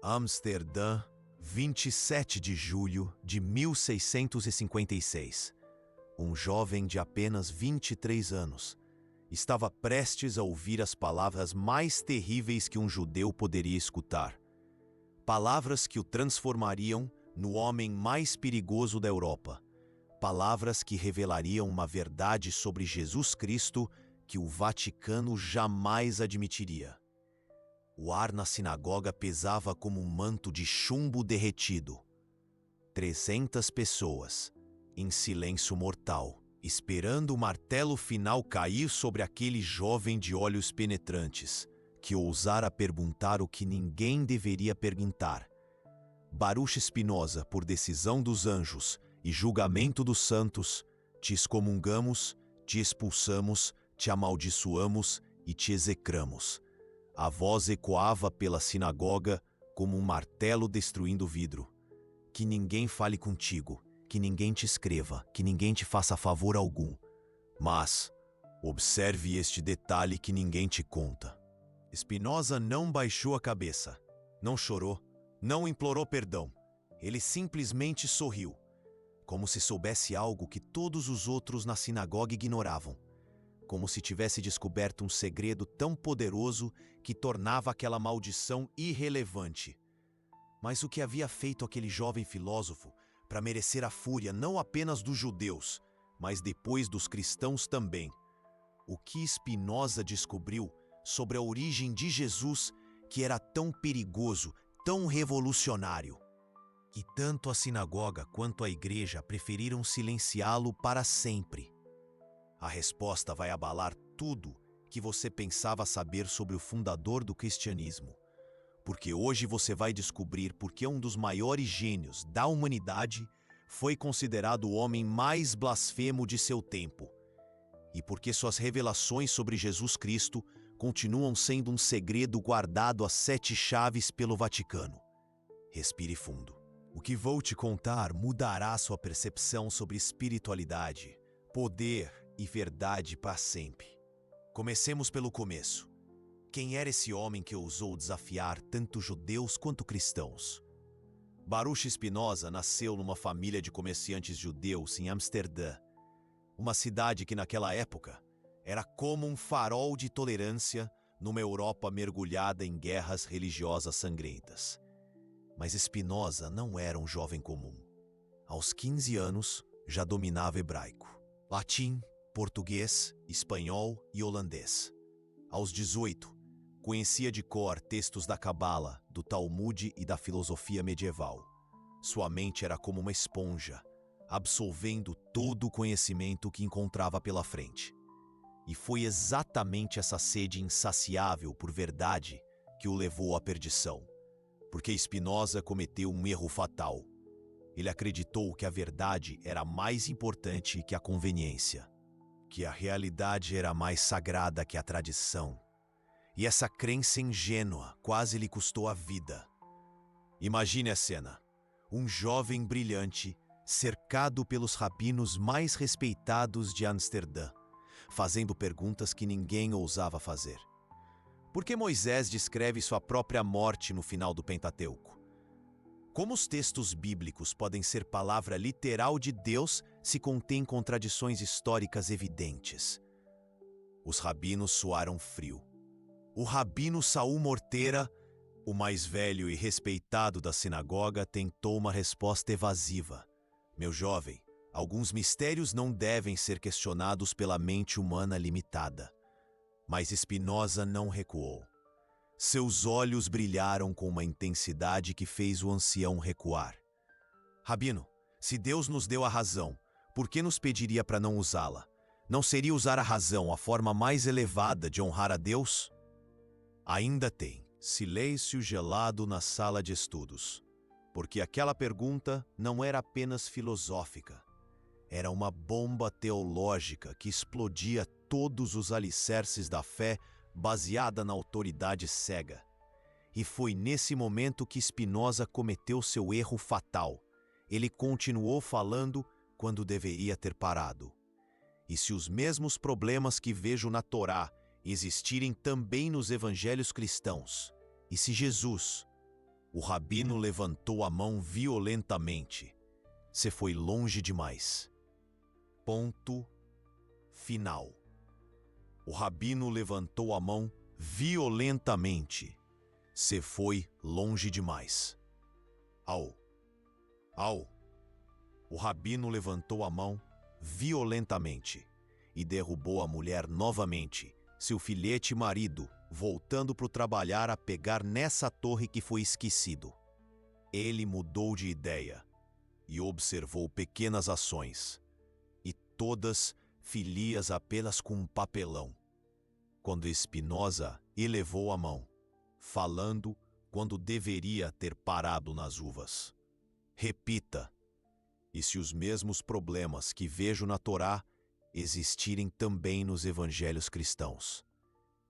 Amsterdã, 27 de julho de 1656. Um jovem de apenas 23 anos estava prestes a ouvir as palavras mais terríveis que um judeu poderia escutar. Palavras que o transformariam no homem mais perigoso da Europa. Palavras que revelariam uma verdade sobre Jesus Cristo que o Vaticano jamais admitiria. O ar na sinagoga pesava como um manto de chumbo derretido. 300 pessoas, em silêncio mortal, esperando o martelo final cair sobre aquele jovem de olhos penetrantes, que ousara perguntar o que ninguém deveria perguntar. Baruch Spinoza, por decisão dos anjos e julgamento dos santos, te excomungamos, te expulsamos, te amaldiçoamos e te execramos. A voz ecoava pela sinagoga como um martelo destruindo o vidro. Que ninguém fale contigo, que ninguém te escreva, que ninguém te faça favor algum. Mas observe este detalhe que ninguém te conta. Spinoza não baixou a cabeça, não chorou, não implorou perdão. Ele simplesmente sorriu, como se soubesse algo que todos os outros na sinagoga ignoravam. Como se tivesse descoberto um segredo tão poderoso que tornava aquela maldição irrelevante. Mas o que havia feito aquele jovem filósofo para merecer a fúria não apenas dos judeus, mas depois dos cristãos também? O que Spinoza descobriu sobre a origem de Jesus que era tão perigoso, tão revolucionário? E tanto a sinagoga quanto a igreja preferiram silenciá-lo para sempre. A resposta vai abalar tudo que você pensava saber sobre o fundador do cristianismo. Porque hoje você vai descobrir por que um dos maiores gênios da humanidade foi considerado o homem mais blasfemo de seu tempo. E por que suas revelações sobre Jesus Cristo continuam sendo um segredo guardado a 7 chaves pelo Vaticano. Respire fundo. O que vou te contar mudará sua percepção sobre espiritualidade, poder e verdade para sempre. Comecemos pelo começo. Quem era esse homem que ousou desafiar tanto judeus quanto cristãos? Baruch Spinoza nasceu numa família de comerciantes judeus em Amsterdã, uma cidade que naquela época era como um farol de tolerância numa Europa mergulhada em guerras religiosas sangrentas. Mas Spinoza não era um jovem comum. Aos 15 anos, já dominava hebraico, latim, português, espanhol e holandês. Aos 18, conhecia de cor textos da Cabala, do Talmude e da filosofia medieval. Sua mente era como uma esponja, absorvendo todo o conhecimento que encontrava pela frente. E foi exatamente essa sede insaciável por verdade que o levou à perdição. Porque Spinoza cometeu um erro fatal. Ele acreditou que a verdade era mais importante que a conveniência, que a realidade era mais sagrada que a tradição. E essa crença ingênua quase lhe custou a vida. Imagine a cena. Um jovem brilhante, cercado pelos rabinos mais respeitados de Amsterdã, fazendo perguntas que ninguém ousava fazer. Por que Moisés descreve sua própria morte no final do Pentateuco? Como os textos bíblicos podem ser palavra literal de Deus se contêm contradições históricas evidentes? Os rabinos suaram frio. O rabino Saul Morteira, o mais velho e respeitado da sinagoga, tentou uma resposta evasiva. Meu jovem, alguns mistérios não devem ser questionados pela mente humana limitada. Mas Spinoza não recuou. Seus olhos brilharam com uma intensidade que fez o ancião recuar. Rabino, se Deus nos deu a razão, por que nos pediria para não usá-la? Não seria usar a razão a forma mais elevada de honrar a Deus? Ainda tem silêncio gelado na sala de estudos, porque aquela pergunta não era apenas filosófica. Era uma bomba teológica que explodia todos os alicerces da fé baseada na autoridade cega. E foi nesse momento que Spinoza cometeu seu erro fatal. Ele continuou falando quando deveria ter parado. E se os mesmos problemas que vejo na Torá existirem também nos evangelhos cristãos, e se Jesus, O rabino levantou a mão violentamente. Você foi longe demais. Ponto final. O rabino levantou a mão violentamente. Você foi longe demais. Au. O rabino levantou a mão violentamente e derrubou a mulher novamente, seu filhete marido, voltando para o trabalhar a pegar nessa torre que foi esquecido. Ele mudou de ideia e observou pequenas ações, e todas filias apenas com um papelão. Quando Spinoza elevou a mão, falando quando deveria ter parado nas uvas. Repita, e se os mesmos problemas que vejo na Torá existirem também nos evangelhos cristãos?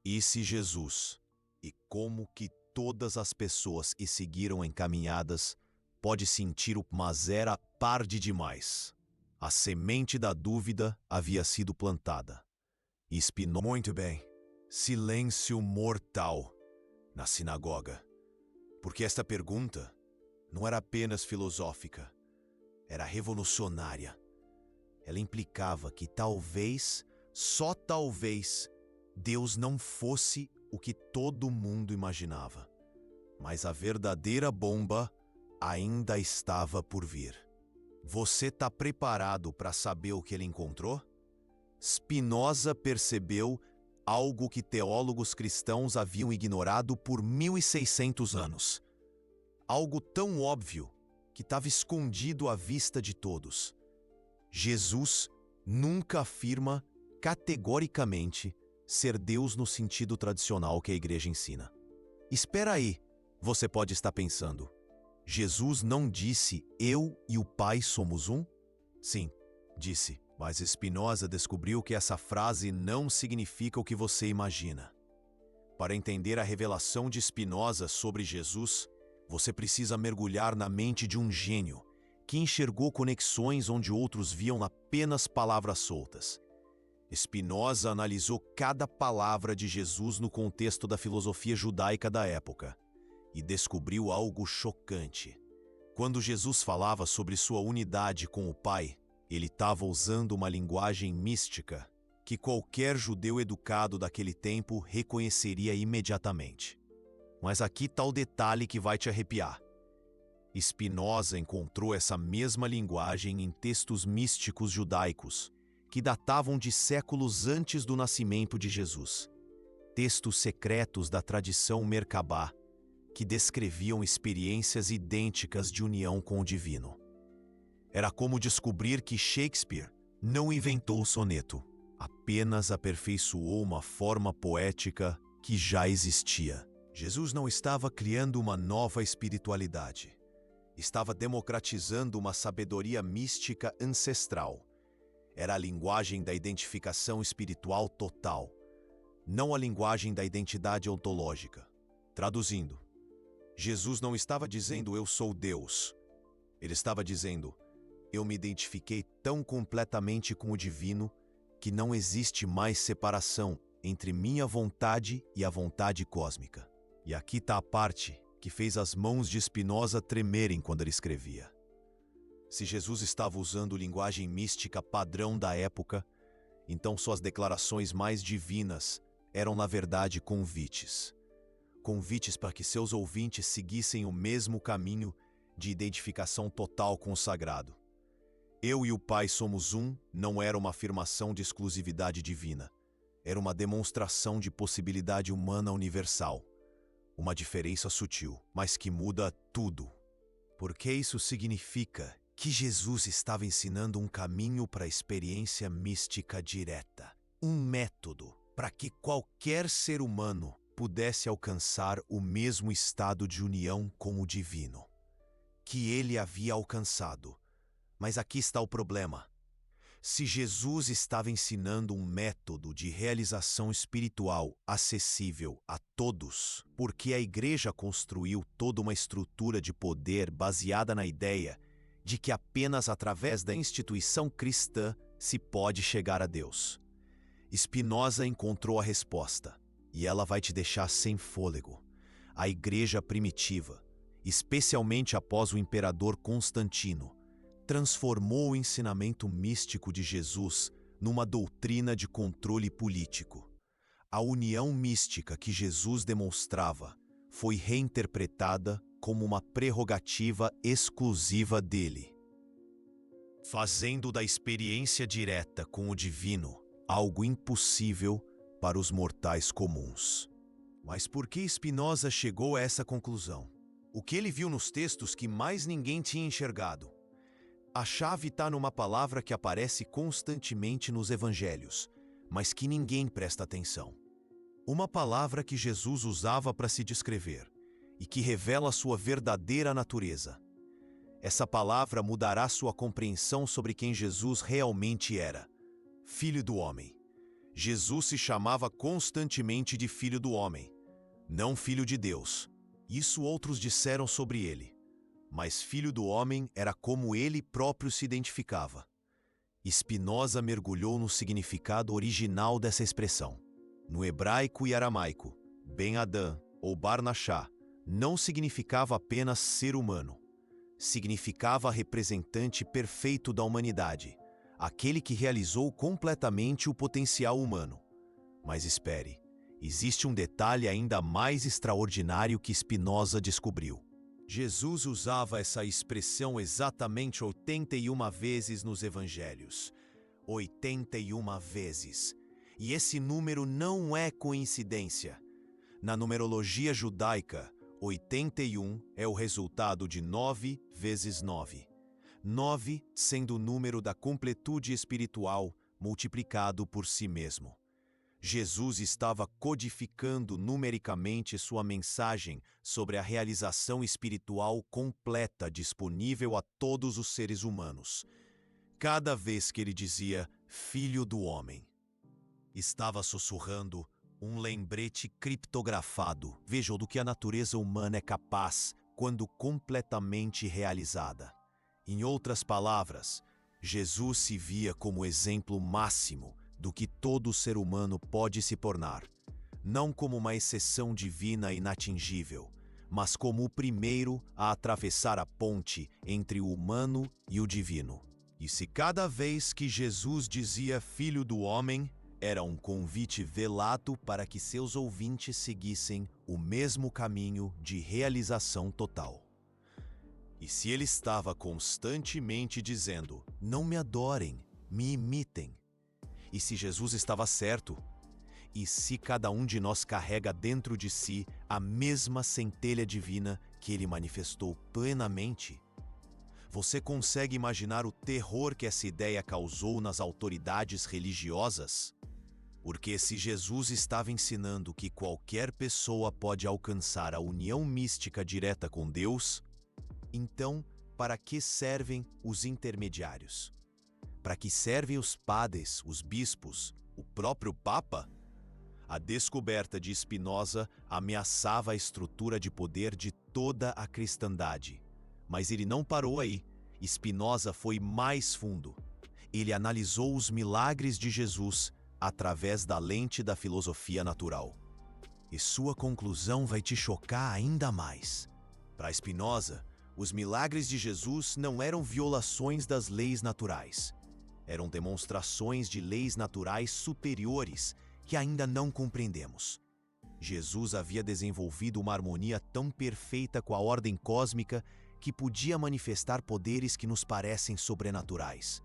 E se Jesus, e como que todas as pessoas que seguiram encaminhadas, pode sentir o mas era tarde demais. A semente da dúvida havia sido plantada. E Spinoza, muito bem, silêncio mortal na sinagoga. Porque esta pergunta não era apenas filosófica, era revolucionária. Ela implicava que talvez, só talvez, Deus não fosse o que todo mundo imaginava. Mas a verdadeira bomba ainda estava por vir. Você está preparado para saber o que ele encontrou? Spinoza percebeu algo que teólogos cristãos haviam ignorado por 1600 anos. Algo tão óbvio que estava escondido à vista de todos. Jesus nunca afirma categoricamente ser Deus no sentido tradicional que a igreja ensina. Espera aí, você pode estar pensando. Jesus não disse, eu e o Pai somos um? Sim, disse, mas Spinoza descobriu que essa frase não significa o que você imagina. Para entender a revelação de Spinoza sobre Jesus, você precisa mergulhar na mente de um gênio que enxergou conexões onde outros viam apenas palavras soltas. Spinoza analisou cada palavra de Jesus no contexto da filosofia judaica da época e descobriu algo chocante. Quando Jesus falava sobre sua unidade com o Pai, ele estava usando uma linguagem mística que qualquer judeu educado daquele tempo reconheceria imediatamente. Mas aqui está o detalhe que vai te arrepiar. Spinoza encontrou essa mesma linguagem em textos místicos judaicos que datavam de séculos antes do nascimento de Jesus. Textos secretos da tradição Merkabá, que descreviam experiências idênticas de união com o divino. Era como descobrir que Shakespeare não inventou o soneto, apenas aperfeiçoou uma forma poética que já existia. Jesus não estava criando uma nova espiritualidade. Estava democratizando uma sabedoria mística ancestral. Era a linguagem da identificação espiritual total, não a linguagem da identidade ontológica. Traduzindo, Jesus não estava dizendo eu sou Deus. Ele estava dizendo eu me identifiquei tão completamente com o divino que não existe mais separação entre minha vontade e a vontade cósmica. E aqui está a parte que fez as mãos de Spinoza tremerem quando ele escrevia. Se Jesus estava usando linguagem mística padrão da época, então suas declarações mais divinas eram na verdade convites. Convites para que seus ouvintes seguissem o mesmo caminho de identificação total com o sagrado. Eu e o Pai somos um não era uma afirmação de exclusividade divina. Era uma demonstração de possibilidade humana universal. Uma diferença sutil, mas que muda tudo. Porque isso significa que Jesus estava ensinando um caminho para a experiência mística direta. Um método para que qualquer ser humano pudesse alcançar o mesmo estado de união com o divino que ele havia alcançado. Mas aqui está o problema. Se Jesus estava ensinando um método de realização espiritual acessível a todos, por que a Igreja construiu toda uma estrutura de poder baseada na ideia de que apenas através da instituição cristã se pode chegar a Deus? Spinoza encontrou a resposta, e ela vai te deixar sem fôlego. A Igreja primitiva especialmente após o imperador Constantino, transformou o ensinamento místico de Jesus numa doutrina de controle político. A união mística que Jesus demonstrava foi reinterpretada como uma prerrogativa exclusiva dele, fazendo da experiência direta com o divino algo impossível para os mortais comuns. Mas por que Spinoza chegou a essa conclusão? O que ele viu nos textos que mais ninguém tinha enxergado? A chave está numa palavra que aparece constantemente nos evangelhos, mas que ninguém presta atenção. Uma palavra que Jesus usava para se descrever e que revela sua verdadeira natureza. Essa palavra mudará sua compreensão sobre quem Jesus realmente era: Filho do Homem. Jesus se chamava constantemente de Filho do Homem, não Filho de Deus. Isso outros disseram sobre ele. Mas Filho do Homem era como ele próprio se identificava. Spinoza mergulhou no significado original dessa expressão. No hebraico e aramaico, Ben Adam ou Barnachá não significava apenas ser humano. Significava representante perfeito da humanidade, aquele que realizou completamente o potencial humano. Mas espere, existe um detalhe ainda mais extraordinário que Spinoza descobriu. Jesus usava essa expressão exatamente 81 vezes nos evangelhos. 81 vezes. E esse número não é coincidência. Na numerologia judaica, 81 é o resultado de 9 vezes 9. 9 sendo o número da completude espiritual multiplicado por si mesmo. Jesus estava codificando numericamente sua mensagem sobre a realização espiritual completa disponível a todos os seres humanos. Cada vez que ele dizia Filho do Homem, estava sussurrando um lembrete criptografado, vejam, do que a natureza humana é capaz quando completamente realizada. Em outras palavras, Jesus se via como exemplo máximo do que todo ser humano pode se tornar, não como uma exceção divina inatingível, mas como o primeiro a atravessar a ponte entre o humano e o divino. E se cada vez que Jesus dizia Filho do Homem, era um convite velado para que seus ouvintes seguissem o mesmo caminho de realização total. E se ele estava constantemente dizendo, não me adorem, me imitem, e se Jesus estava certo? E se cada um de nós carrega dentro de si a mesma centelha divina que ele manifestou plenamente? Você consegue imaginar o terror que essa ideia causou nas autoridades religiosas? Porque se Jesus estava ensinando que qualquer pessoa pode alcançar a união mística direta com Deus, então, para que servem os intermediários? Para que servem os padres, os bispos, o próprio Papa? A descoberta de Spinoza ameaçava a estrutura de poder de toda a cristandade. Mas ele não parou aí. Spinoza foi mais fundo. Ele analisou os milagres de Jesus através da lente da filosofia natural. E sua conclusão vai te chocar ainda mais. Para Spinoza, os milagres de Jesus não eram violações das leis naturais. Eram demonstrações de leis naturais superiores que ainda não compreendemos. Jesus havia desenvolvido uma harmonia tão perfeita com a ordem cósmica que podia manifestar poderes que nos parecem sobrenaturais,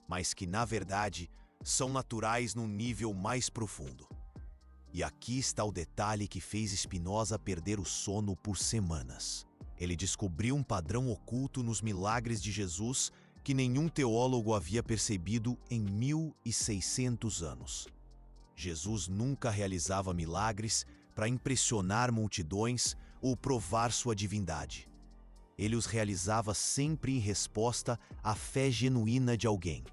mas que, na verdade, são naturais num nível mais profundo. E aqui está o detalhe que fez Spinoza perder o sono por semanas. Ele descobriu um padrão oculto nos milagres de Jesus que nenhum teólogo havia percebido em 1600 anos. Jesus nunca realizava milagres para impressionar multidões ou provar sua divindade. Ele os realizava sempre em resposta à fé genuína de alguém.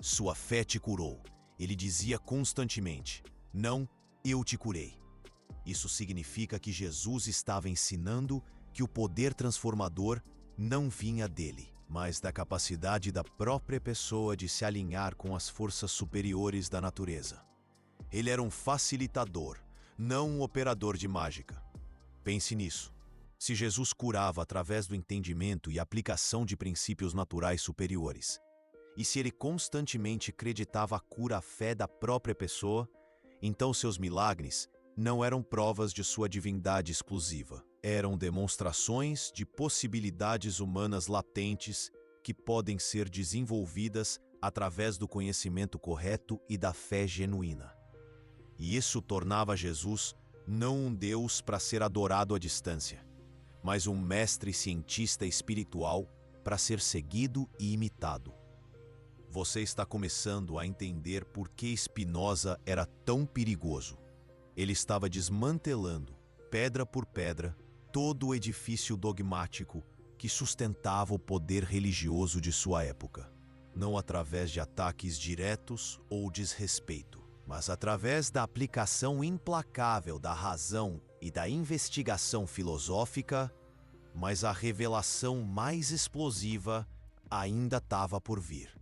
Sua fé te curou. Ele dizia constantemente, não, eu te curei. Isso significa que Jesus estava ensinando que o poder transformador não vinha dele, mas da capacidade da própria pessoa de se alinhar com as forças superiores da natureza. Ele era um facilitador, não um operador de mágica. Pense nisso. Se Jesus curava através do entendimento e aplicação de princípios naturais superiores, e se ele constantemente acreditava a cura à fé da própria pessoa, então seus milagres não eram provas de sua divindade exclusiva. Eram demonstrações de possibilidades humanas latentes que podem ser desenvolvidas através do conhecimento correto e da fé genuína. E isso tornava Jesus não um Deus para ser adorado à distância, mas um mestre cientista espiritual para ser seguido e imitado. Você está começando a entender por que Spinoza era tão perigoso. Ele estava desmantelando, pedra por pedra, todo o edifício dogmático que sustentava o poder religioso de sua época, não através de ataques diretos ou desrespeito, mas através da aplicação implacável da razão e da investigação filosófica. Mas a revelação mais explosiva ainda estava por vir.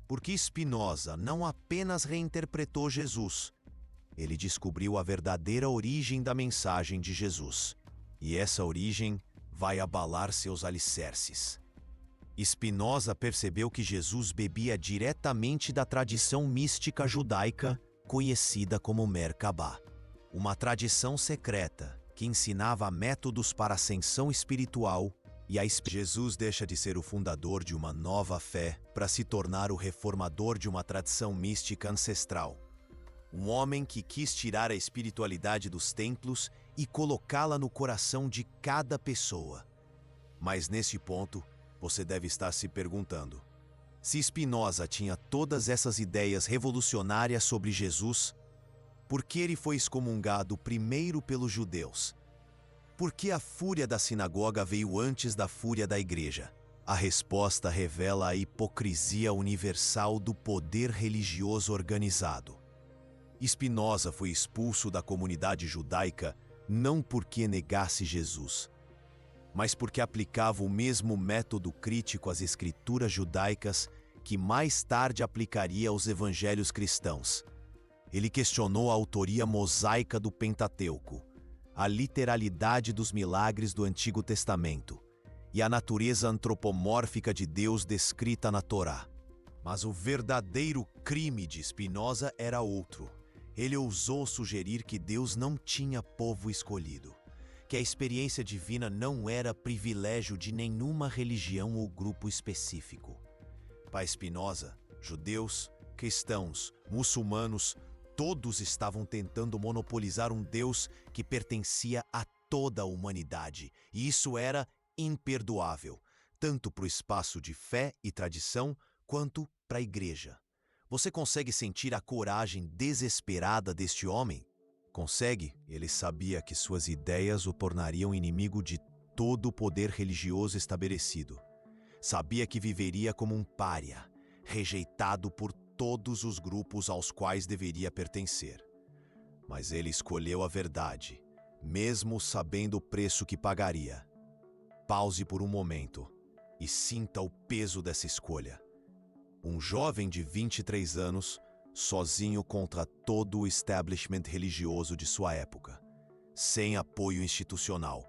Porque Spinoza não apenas reinterpretou Jesus, ele descobriu a verdadeira origem da mensagem de Jesus. E essa origem vai abalar seus alicerces. Spinoza percebeu que Jesus bebia diretamente da tradição mística judaica conhecida como Merkabah, uma tradição secreta que ensinava métodos para ascensão espiritual, e Jesus deixa de ser o fundador de uma nova fé para se tornar o reformador de uma tradição mística ancestral. Um homem que quis tirar a espiritualidade dos templos e colocá-la no coração de cada pessoa. Mas nesse ponto, você deve estar se perguntando: se Spinoza tinha todas essas ideias revolucionárias sobre Jesus, por que ele foi excomungado primeiro pelos judeus? Por que a fúria da sinagoga veio antes da fúria da igreja? A resposta revela a hipocrisia universal do poder religioso organizado. Spinoza foi expulso da comunidade judaica não porque negasse Jesus, mas porque aplicava o mesmo método crítico às escrituras judaicas que mais tarde aplicaria aos evangelhos cristãos. Ele questionou a autoria mosaica do Pentateuco, a literalidade dos milagres do Antigo Testamento e a natureza antropomórfica de Deus descrita na Torá. Mas o verdadeiro crime de Spinoza era outro. Ele ousou sugerir que Deus não tinha povo escolhido, que a experiência divina não era privilégio de nenhuma religião ou grupo específico. Para Spinoza, judeus, cristãos, muçulmanos, todos estavam tentando monopolizar um Deus que pertencia a toda a humanidade, e isso era imperdoável, tanto para o espaço de fé e tradição, quanto para a igreja. Você consegue sentir a coragem desesperada deste homem? Consegue? Ele sabia que suas ideias o tornariam inimigo de todo o poder religioso estabelecido. Sabia que viveria como um pária, rejeitado por todos os grupos aos quais deveria pertencer. Mas ele escolheu a verdade, mesmo sabendo o preço que pagaria. Pause por um momento e sinta o peso dessa escolha. Um jovem de 23 anos, sozinho contra todo o establishment religioso de sua época, sem apoio institucional,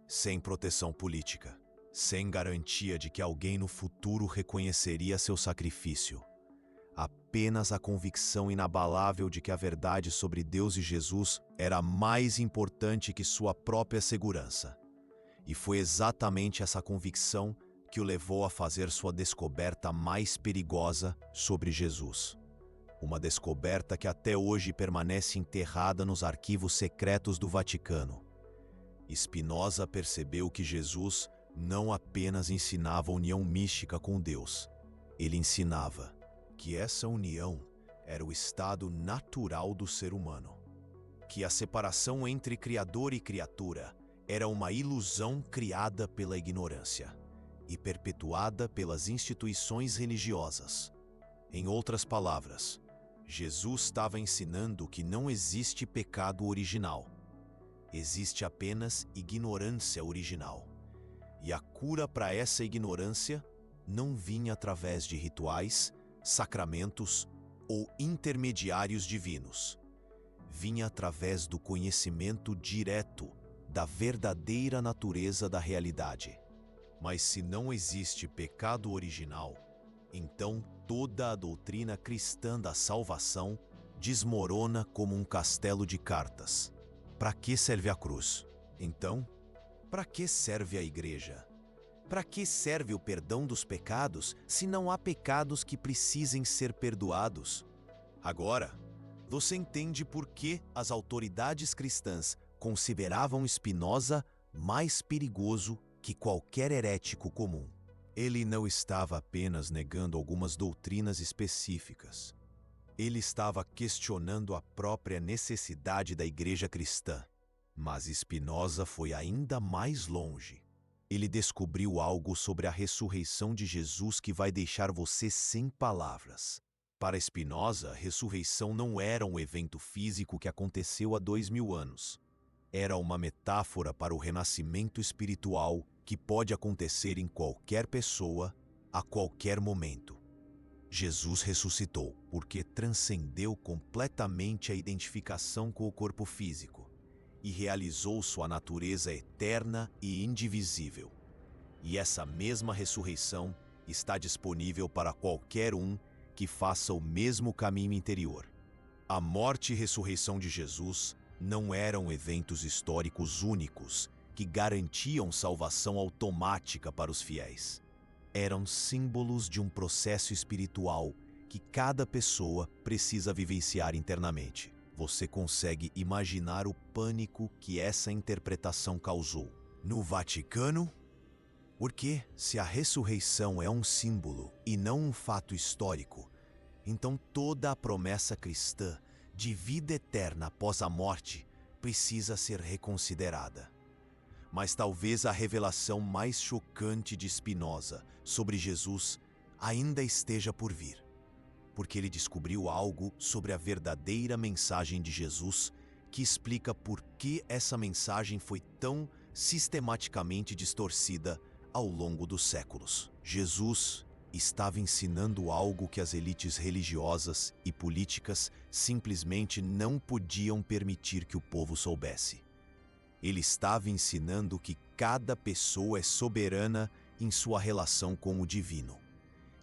sem proteção política, sem garantia de que alguém no futuro reconheceria seu sacrifício. Apenas a convicção inabalável de que a verdade sobre Deus e Jesus era mais importante que sua própria segurança. E foi exatamente essa convicção que o levou a fazer sua descoberta mais perigosa sobre Jesus. Uma descoberta que até hoje permanece enterrada nos arquivos secretos do Vaticano. Spinoza percebeu que Jesus não apenas ensinava a união mística com Deus, ele ensinava que essa união era o estado natural do ser humano, que a separação entre Criador e criatura era uma ilusão criada pela ignorância e perpetuada pelas instituições religiosas. Em outras palavras, Jesus estava ensinando que não existe pecado original. Existe apenas ignorância original. E a cura para essa ignorância não vinha através de rituais, sacramentos ou intermediários divinos. Vinha através do conhecimento direto da verdadeira natureza da realidade. Mas se não existe pecado original, então toda a doutrina cristã da salvação desmorona como um castelo de cartas. Para que serve a cruz? Então, para que serve a igreja? Para que serve o perdão dos pecados se não há pecados que precisem ser perdoados? Agora, você entende por que as autoridades cristãs consideravam Spinoza mais perigoso que qualquer herético comum. Ele não estava apenas negando algumas doutrinas específicas. Ele estava questionando a própria necessidade da igreja cristã. Mas Spinoza foi ainda mais longe. Ele descobriu algo sobre a ressurreição de Jesus que vai deixar você sem palavras. Para Spinoza, a ressurreição não era um evento físico que aconteceu há 2000 anos. Era uma metáfora para o renascimento espiritual que pode acontecer em qualquer pessoa, a qualquer momento. Jesus ressuscitou porque transcendeu completamente a identificação com o corpo físico e realizou sua natureza eterna e indivisível. E essa mesma ressurreição está disponível para qualquer um que faça o mesmo caminho interior. A morte e ressurreição de Jesus não eram eventos históricos únicos que garantiam salvação automática para os fiéis. Eram símbolos de um processo espiritual que cada pessoa precisa vivenciar internamente. Você consegue imaginar o pânico que essa interpretação causou no Vaticano? Porque, se a ressurreição é um símbolo e não um fato histórico, então toda a promessa cristã de vida eterna após a morte precisa ser reconsiderada. Mas talvez a revelação mais chocante de Spinoza sobre Jesus ainda esteja por vir, porque ele descobriu algo sobre a verdadeira mensagem de Jesus que explica por que essa mensagem foi tão sistematicamente distorcida ao longo dos séculos. Jesus estava ensinando algo que as elites religiosas e políticas simplesmente não podiam permitir que o povo soubesse. Ele estava ensinando que cada pessoa é soberana em sua relação com o divino,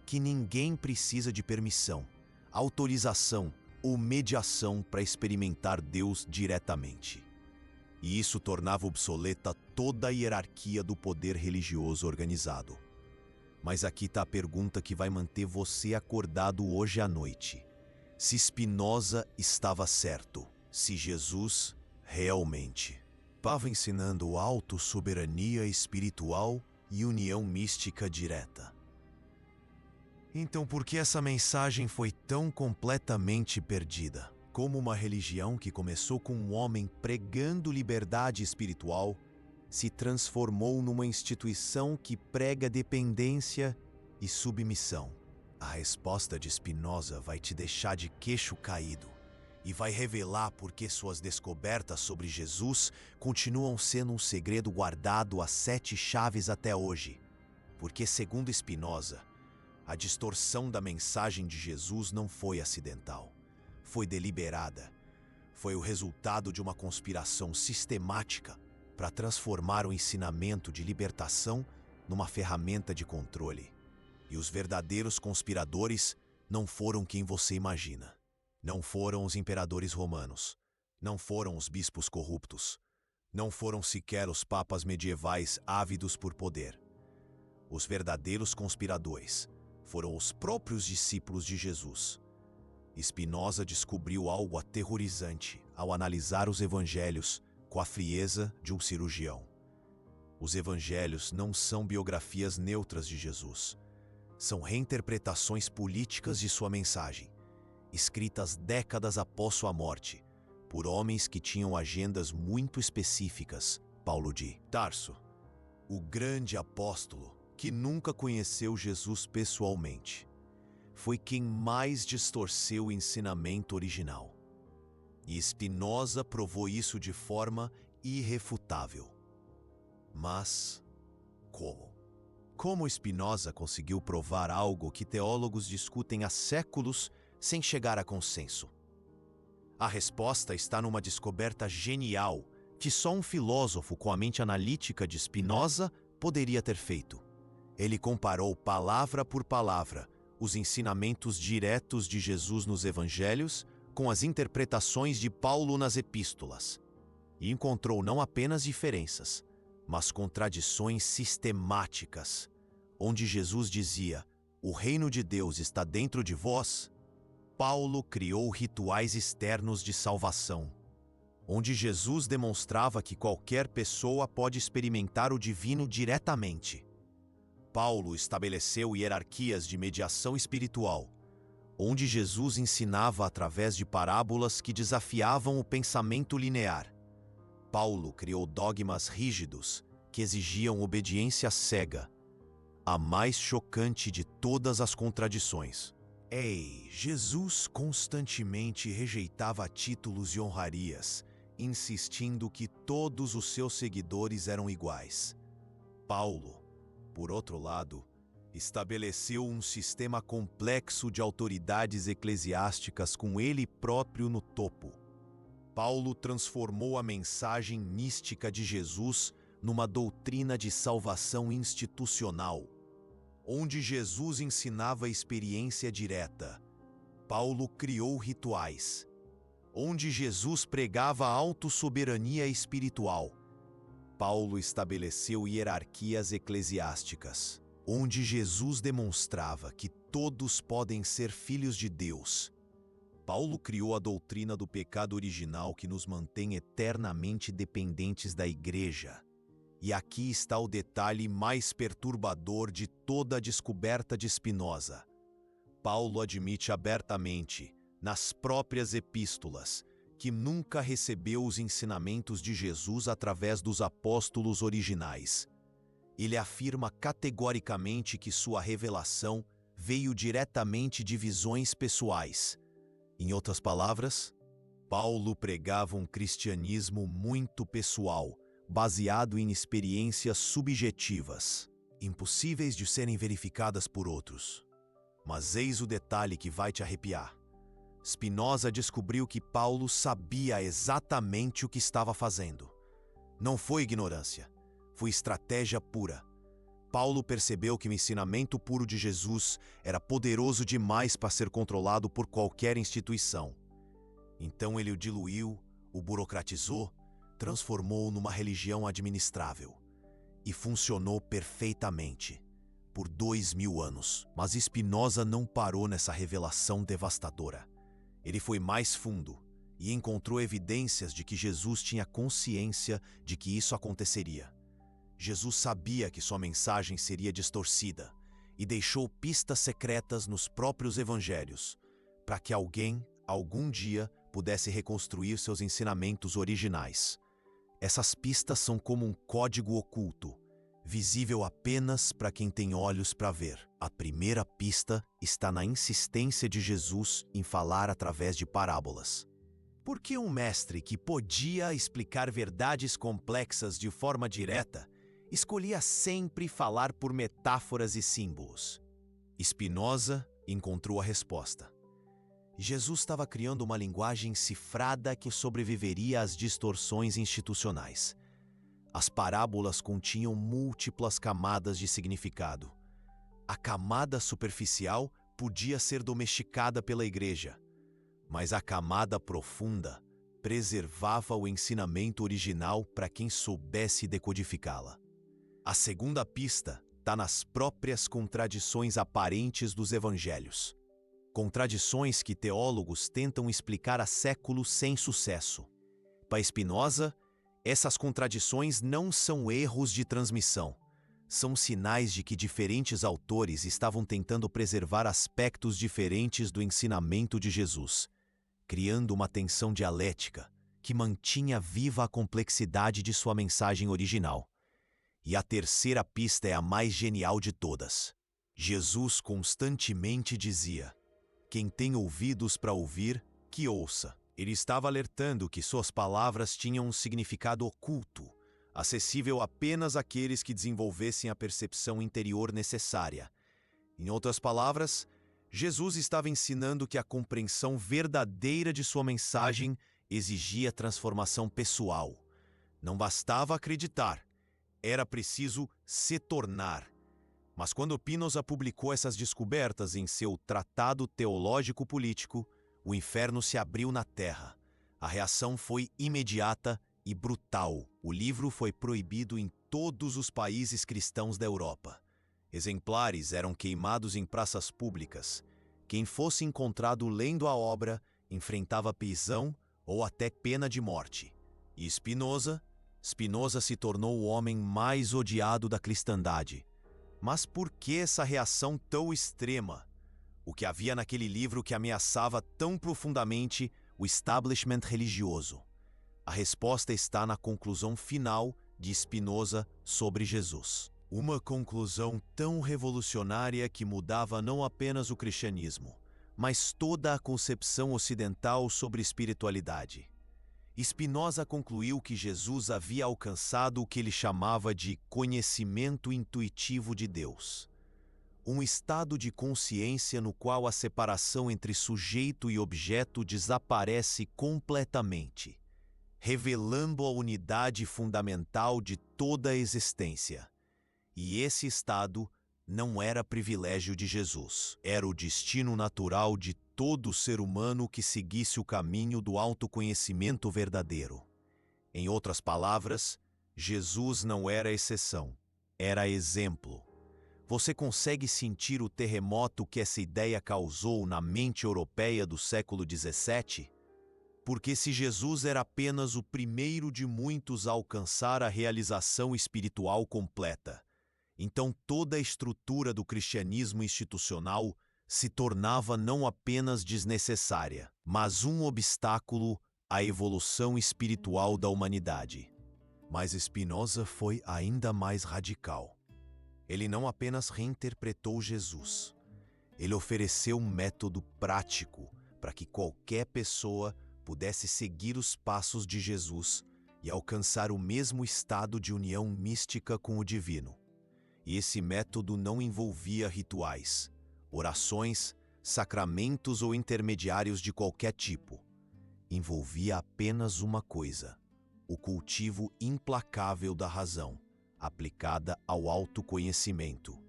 que ninguém precisa de permissão, autorização ou mediação para experimentar Deus diretamente. E isso tornava obsoleta toda a hierarquia do poder religioso organizado. Mas aqui está a pergunta que vai manter você acordado hoje à noite. Se Spinoza estava certo, se Jesus realmente estava ensinando autossoberania espiritual e união mística direta. Então por que essa mensagem foi tão completamente perdida? Como uma religião que começou com um homem pregando liberdade espiritual, se transformou numa instituição que prega dependência e submissão. A resposta de Spinoza vai te deixar de queixo caído e vai revelar por que suas descobertas sobre Jesus continuam sendo um segredo guardado a 7 chaves até hoje. Porque, segundo Spinoza, a distorção da mensagem de Jesus não foi acidental, foi deliberada. Foi o resultado de uma conspiração sistemática para transformar o ensinamento de libertação numa ferramenta de controle. E os verdadeiros conspiradores não foram quem você imagina. Não foram os imperadores romanos. Não foram os bispos corruptos. Não foram sequer os papas medievais ávidos por poder. Os verdadeiros conspiradores foram os próprios discípulos de Jesus. Spinoza descobriu algo aterrorizante ao analisar os evangelhos com a frieza de um cirurgião. Os evangelhos não são biografias neutras de Jesus. São reinterpretações políticas de sua mensagem, escritas décadas após sua morte, por homens que tinham agendas muito específicas. Paulo de Tarso, o grande apóstolo que nunca conheceu Jesus pessoalmente, foi quem mais distorceu o ensinamento original. E Spinoza provou isso de forma irrefutável. Mas como? Como Spinoza conseguiu provar algo que teólogos discutem há séculos sem chegar a consenso? A resposta está numa descoberta genial que só um filósofo com a mente analítica de Spinoza poderia ter feito. Ele comparou palavra por palavra os ensinamentos diretos de Jesus nos evangelhos com as interpretações de Paulo nas epístolas, e encontrou não apenas diferenças, mas contradições sistemáticas, onde Jesus dizia: "O reino de Deus está dentro de vós", Paulo criou rituais externos de salvação, onde Jesus demonstrava que qualquer pessoa pode experimentar o divino diretamente. Paulo estabeleceu hierarquias de mediação espiritual, onde Jesus ensinava através de parábolas que desafiavam o pensamento linear. Paulo criou dogmas rígidos que exigiam obediência cega, a mais chocante de todas as contradições. Jesus constantemente rejeitava títulos e honrarias, insistindo que todos os seus seguidores eram iguais. Paulo, por outro lado, estabeleceu um sistema complexo de autoridades eclesiásticas com ele próprio no topo. Paulo transformou a mensagem mística de Jesus numa doutrina de salvação institucional, onde Jesus ensinava a experiência direta. Paulo criou rituais, onde Jesus pregava a autossoberania espiritual. Paulo estabeleceu hierarquias eclesiásticas, onde Jesus demonstrava que todos podem ser filhos de Deus. Paulo criou a doutrina do pecado original que nos mantém eternamente dependentes da Igreja. E aqui está o detalhe mais perturbador de toda a descoberta de Spinoza. Paulo admite abertamente, nas próprias epístolas, que nunca recebeu os ensinamentos de Jesus através dos apóstolos originais. Ele afirma categoricamente que sua revelação veio diretamente de visões pessoais. Em outras palavras, Paulo pregava um cristianismo muito pessoal, baseado em experiências subjetivas, impossíveis de serem verificadas por outros. Mas eis o detalhe que vai te arrepiar. Spinoza descobriu que Paulo sabia exatamente o que estava fazendo. Não foi ignorância, foi estratégia pura. Paulo percebeu que o ensinamento puro de Jesus era poderoso demais para ser controlado por qualquer instituição. Então ele o diluiu, o burocratizou, transformou numa religião administrável. E funcionou perfeitamente, por 2000 anos. Mas Spinoza não parou nessa revelação devastadora. Ele foi mais fundo e encontrou evidências de que Jesus tinha consciência de que isso aconteceria. Jesus sabia que sua mensagem seria distorcida e deixou pistas secretas nos próprios evangelhos, para que alguém, algum dia, pudesse reconstruir seus ensinamentos originais. Essas pistas são como um código oculto, visível apenas para quem tem olhos para ver. A primeira pista está na insistência de Jesus em falar através de parábolas. Por que um mestre que podia explicar verdades complexas de forma direta escolhia sempre falar por metáforas e símbolos? Spinoza encontrou a resposta. Jesus estava criando uma linguagem cifrada que sobreviveria às distorções institucionais. As parábolas continham múltiplas camadas de significado. A camada superficial podia ser domesticada pela Igreja, mas a camada profunda preservava o ensinamento original para quem soubesse decodificá-la. A segunda pista está nas próprias contradições aparentes dos evangelhos. Contradições que teólogos tentam explicar há séculos sem sucesso. Para Spinoza, essas contradições não são erros de transmissão. São sinais de que diferentes autores estavam tentando preservar aspectos diferentes do ensinamento de Jesus, criando uma tensão dialética que mantinha viva a complexidade de sua mensagem original. E a terceira pista é a mais genial de todas. Jesus constantemente dizia: "Quem tem ouvidos para ouvir, que ouça." Ele estava alertando que suas palavras tinham um significado oculto, acessível apenas àqueles que desenvolvessem a percepção interior necessária. Em outras palavras, Jesus estava ensinando que a compreensão verdadeira de sua mensagem exigia transformação pessoal. Não bastava acreditar, era preciso se tornar. Mas quando Spinoza publicou essas descobertas em seu Tratado Teológico-Político, o inferno se abriu na terra. A reação foi imediata e brutal. O livro foi proibido em todos os países cristãos da Europa. Exemplares eram queimados em praças públicas. Quem fosse encontrado lendo a obra enfrentava prisão ou até pena de morte. E Spinoza se tornou o homem mais odiado da cristandade. Mas por que essa reação tão extrema? O que havia naquele livro que ameaçava tão profundamente o establishment religioso? A resposta está na conclusão final de Spinoza sobre Jesus. Uma conclusão tão revolucionária que mudava não apenas o cristianismo, mas toda a concepção ocidental sobre espiritualidade. Spinoza concluiu que Jesus havia alcançado o que ele chamava de conhecimento intuitivo de Deus. Um estado de consciência no qual a separação entre sujeito e objeto desaparece completamente, revelando a unidade fundamental de toda a existência. E esse estado não era privilégio de Jesus, era o destino natural de todo ser humano que seguisse o caminho do autoconhecimento verdadeiro. Em outras palavras, Jesus não era exceção, era exemplo. Você consegue sentir o terremoto que essa ideia causou na mente europeia do século XVII? Porque se Jesus era apenas o primeiro de muitos a alcançar a realização espiritual completa, então toda a estrutura do cristianismo institucional se tornava não apenas desnecessária, mas um obstáculo à evolução espiritual da humanidade. Mas Spinoza foi ainda mais radical. Ele não apenas reinterpretou Jesus, ele ofereceu um método prático para que qualquer pessoa pudesse seguir os passos de Jesus e alcançar o mesmo estado de união mística com o divino. E esse método não envolvia rituais, orações, sacramentos ou intermediários de qualquer tipo. Envolvia apenas uma coisa: o cultivo implacável da razão, aplicada ao autoconhecimento.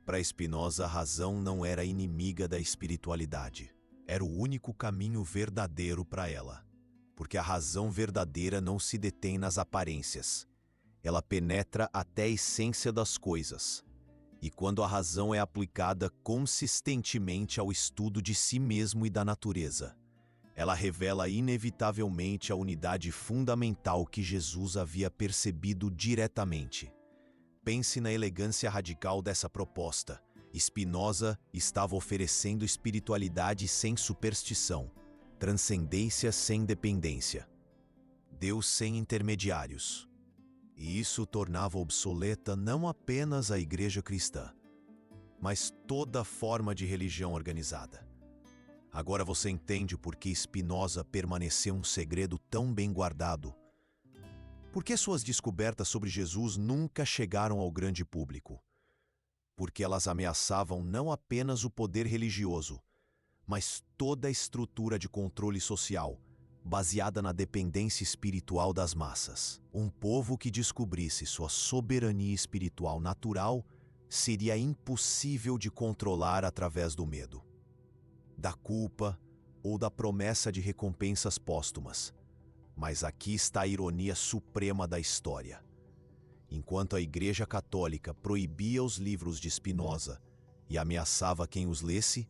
Para Spinoza, a razão não era inimiga da espiritualidade. Era o único caminho verdadeiro para ela. Porque a razão verdadeira não se detém nas aparências. Ela penetra até a essência das coisas. E quando a razão é aplicada consistentemente ao estudo de si mesmo e da natureza, ela revela inevitavelmente a unidade fundamental que Jesus havia percebido diretamente. Pense na elegância radical dessa proposta. Spinoza estava oferecendo espiritualidade sem superstição, transcendência sem dependência, Deus sem intermediários. E isso tornava obsoleta não apenas a igreja cristã, mas toda forma de religião organizada. Agora você entende por que Spinoza permaneceu um segredo tão bem guardado. Por que suas descobertas sobre Jesus nunca chegaram ao grande público? Porque elas ameaçavam não apenas o poder religioso, mas toda a estrutura de controle social, baseada na dependência espiritual das massas. Um povo que descobrisse sua soberania espiritual natural seria impossível de controlar através do medo, da culpa ou da promessa de recompensas póstumas. Mas aqui está a ironia suprema da história. Enquanto a Igreja Católica proibia os livros de Spinoza e ameaçava quem os lesse,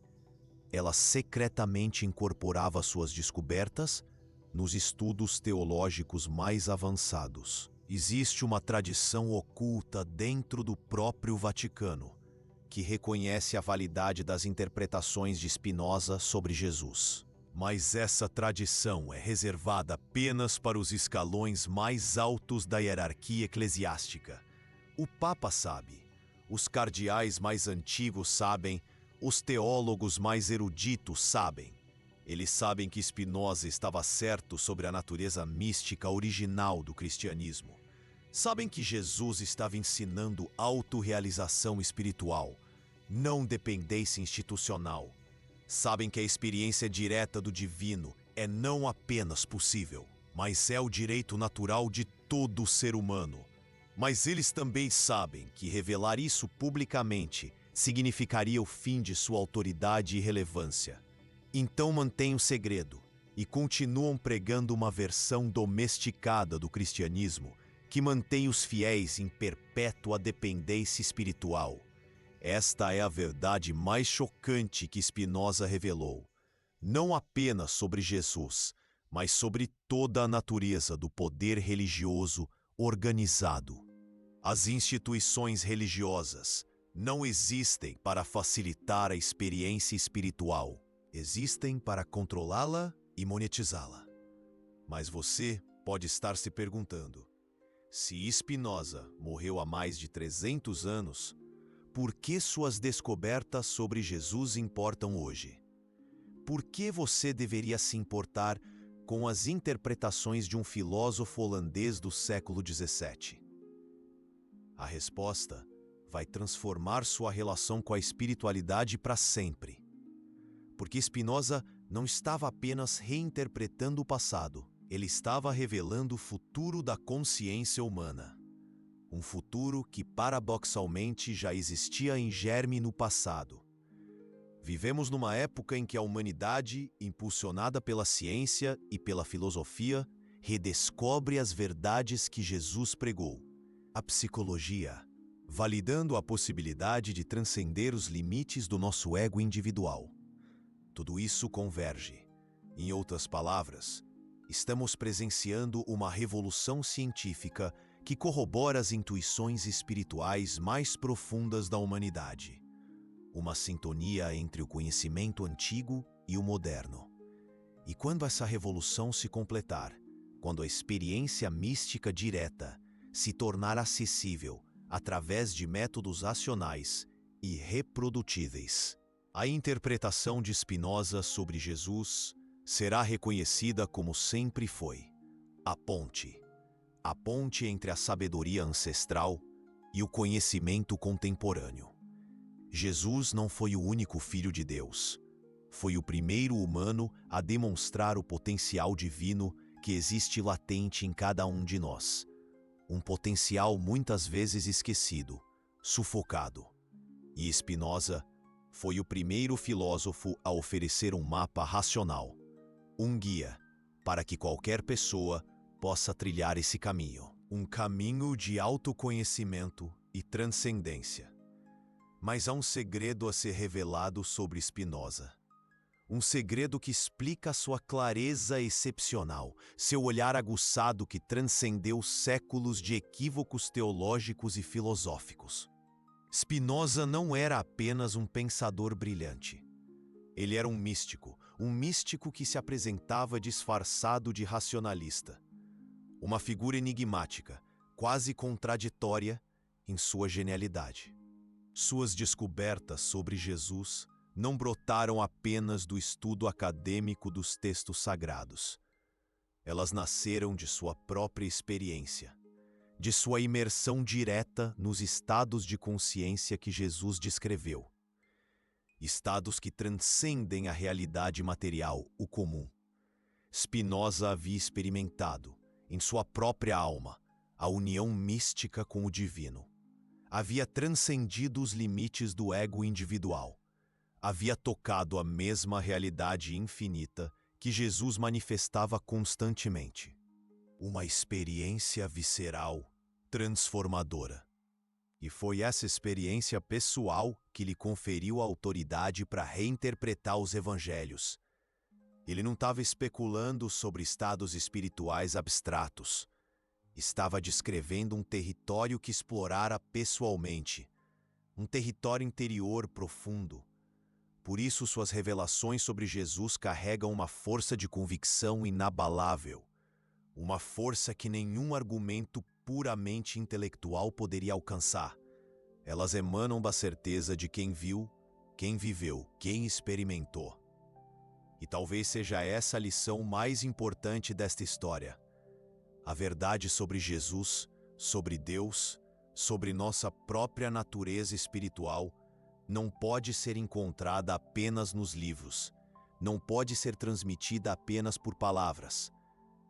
ela secretamente incorporava suas descobertas nos estudos teológicos mais avançados. Existe uma tradição oculta dentro do próprio Vaticano que reconhece a validade das interpretações de Spinoza sobre Jesus. Mas essa tradição é reservada apenas para os escalões mais altos da hierarquia eclesiástica. O Papa sabe, os cardeais mais antigos sabem, os teólogos mais eruditos sabem. Eles sabem que Spinoza estava certo sobre a natureza mística original do cristianismo. Sabem que Jesus estava ensinando autorrealização espiritual, não dependência institucional. Sabem que a experiência direta do divino é não apenas possível, mas é o direito natural de todo ser humano, mas eles também sabem que revelar isso publicamente significaria o fim de sua autoridade e relevância. Então mantêm o segredo e continuam pregando uma versão domesticada do cristianismo que mantém os fiéis em perpétua dependência espiritual. Esta é a verdade mais chocante que Spinoza revelou, não apenas sobre Jesus, mas sobre toda a natureza do poder religioso organizado. As instituições religiosas não existem para facilitar a experiência espiritual, existem para controlá-la e monetizá-la. Mas você pode estar se perguntando, se Spinoza morreu há mais de 300 anos, por que suas descobertas sobre Jesus importam hoje? Por que você deveria se importar com as interpretações de um filósofo holandês do século XVII? A resposta vai transformar sua relação com a espiritualidade para sempre. Porque Spinoza não estava apenas reinterpretando o passado, ele estava revelando o futuro da consciência humana. Um futuro que paradoxalmente já existia em germe no passado. Vivemos numa época em que a humanidade, impulsionada pela ciência e pela filosofia, redescobre as verdades que Jesus pregou. A psicologia, validando a possibilidade de transcender os limites do nosso ego individual. Tudo isso converge. Em outras palavras, estamos presenciando uma revolução científica que corrobora as intuições espirituais mais profundas da humanidade. Uma sintonia entre o conhecimento antigo e o moderno. E quando essa revolução se completar, quando a experiência mística direta se tornar acessível através de métodos racionais e reprodutíveis, a interpretação de Spinoza sobre Jesus será reconhecida como sempre foi: a ponte entre a sabedoria ancestral e o conhecimento contemporâneo. Jesus não foi o único Filho de Deus. Foi o primeiro humano a demonstrar o potencial divino que existe latente em cada um de nós. Um potencial muitas vezes esquecido, sufocado. E Spinoza foi o primeiro filósofo a oferecer um mapa racional, um guia, para que qualquer pessoa possa trilhar esse caminho. Um caminho de autoconhecimento e transcendência. Mas há um segredo a ser revelado sobre Spinoza. Um segredo que explica sua clareza excepcional, seu olhar aguçado que transcendeu séculos de equívocos teológicos e filosóficos. Spinoza não era apenas um pensador brilhante. Ele era um místico que se apresentava disfarçado de racionalista. Uma figura enigmática, quase contraditória em sua genialidade. Suas descobertas sobre Jesus não brotaram apenas do estudo acadêmico dos textos sagrados. Elas nasceram de sua própria experiência, de sua imersão direta nos estados de consciência que Jesus descreveu. Estados que transcendem a realidade material, o comum. Spinoza havia experimentado, em sua própria alma, a união mística com o divino. Havia transcendido os limites do ego individual. Havia tocado a mesma realidade infinita que Jesus manifestava constantemente. Uma experiência visceral, transformadora. E foi essa experiência pessoal que lhe conferiu a autoridade para reinterpretar os evangelhos. Ele não estava especulando sobre estados espirituais abstratos. Estava descrevendo um território que explorara pessoalmente, um território interior profundo. Por isso suas revelações sobre Jesus carregam uma força de convicção inabalável, uma força que nenhum argumento puramente intelectual poderia alcançar. Elas emanam da certeza de quem viu, quem viveu, quem experimentou. E talvez seja essa a lição mais importante desta história. A verdade sobre Jesus, sobre Deus, sobre nossa própria natureza espiritual, não pode ser encontrada apenas nos livros, não pode ser transmitida apenas por palavras.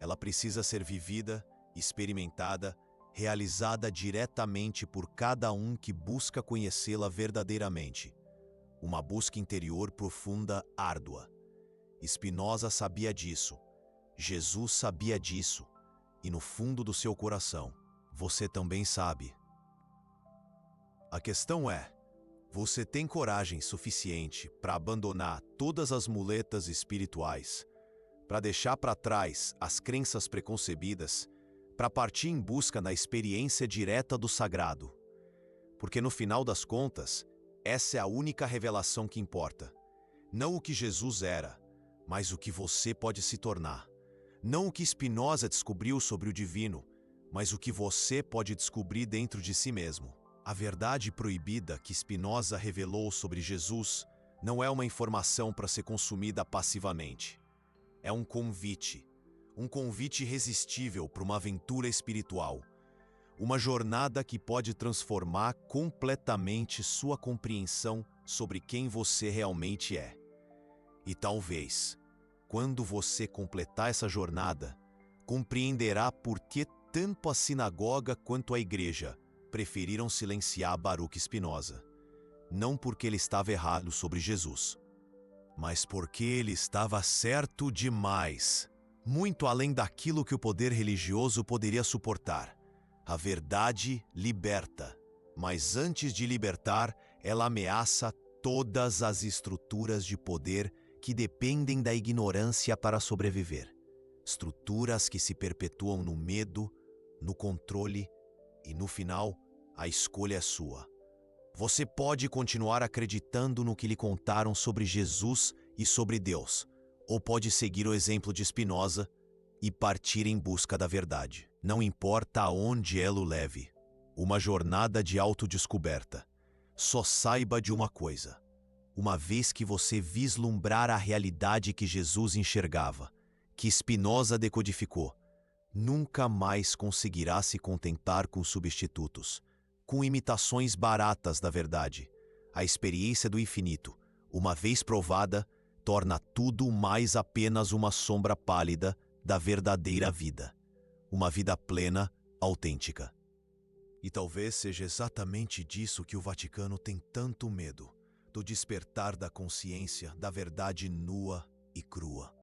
Ela precisa ser vivida, experimentada, realizada diretamente por cada um que busca conhecê-la verdadeiramente. Uma busca interior profunda, árdua. Spinoza sabia disso. Jesus sabia disso. E no fundo do seu coração, você também sabe. A questão é, você tem coragem suficiente para abandonar todas as muletas espirituais, para deixar para trás as crenças preconcebidas, para partir em busca da experiência direta do sagrado? Porque no final das contas, essa é a única revelação que importa. Não o que Jesus era, mas o que você pode se tornar. Não o que Spinoza descobriu sobre o divino, mas o que você pode descobrir dentro de si mesmo. A verdade proibida que Spinoza revelou sobre Jesus não é uma informação para ser consumida passivamente. É um convite irresistível para uma aventura espiritual. Uma jornada que pode transformar completamente sua compreensão sobre quem você realmente é. E talvez, quando você completar essa jornada, compreenderá por que tanto a sinagoga quanto a igreja preferiram silenciar Baruch Spinoza. Não porque ele estava errado sobre Jesus, mas porque ele estava certo demais, muito além daquilo que o poder religioso poderia suportar. A verdade liberta, mas antes de libertar, ela ameaça todas as estruturas de poder que dependem da ignorância para sobreviver. Estruturas que se perpetuam no medo, no controle e, no final, a escolha é sua. Você pode continuar acreditando no que lhe contaram sobre Jesus e sobre Deus, ou pode seguir o exemplo de Spinoza e partir em busca da verdade. Não importa aonde ela o leve. Uma jornada de autodescoberta. Só saiba de uma coisa. Uma vez que você vislumbrar a realidade que Jesus enxergava, que Spinoza decodificou, nunca mais conseguirá se contentar com substitutos, com imitações baratas da verdade. A experiência do infinito, uma vez provada, torna tudo mais apenas uma sombra pálida da verdadeira vida. Uma vida plena, autêntica. E talvez seja exatamente disso que o Vaticano tem tanto medo, do despertar da consciência da verdade nua e crua.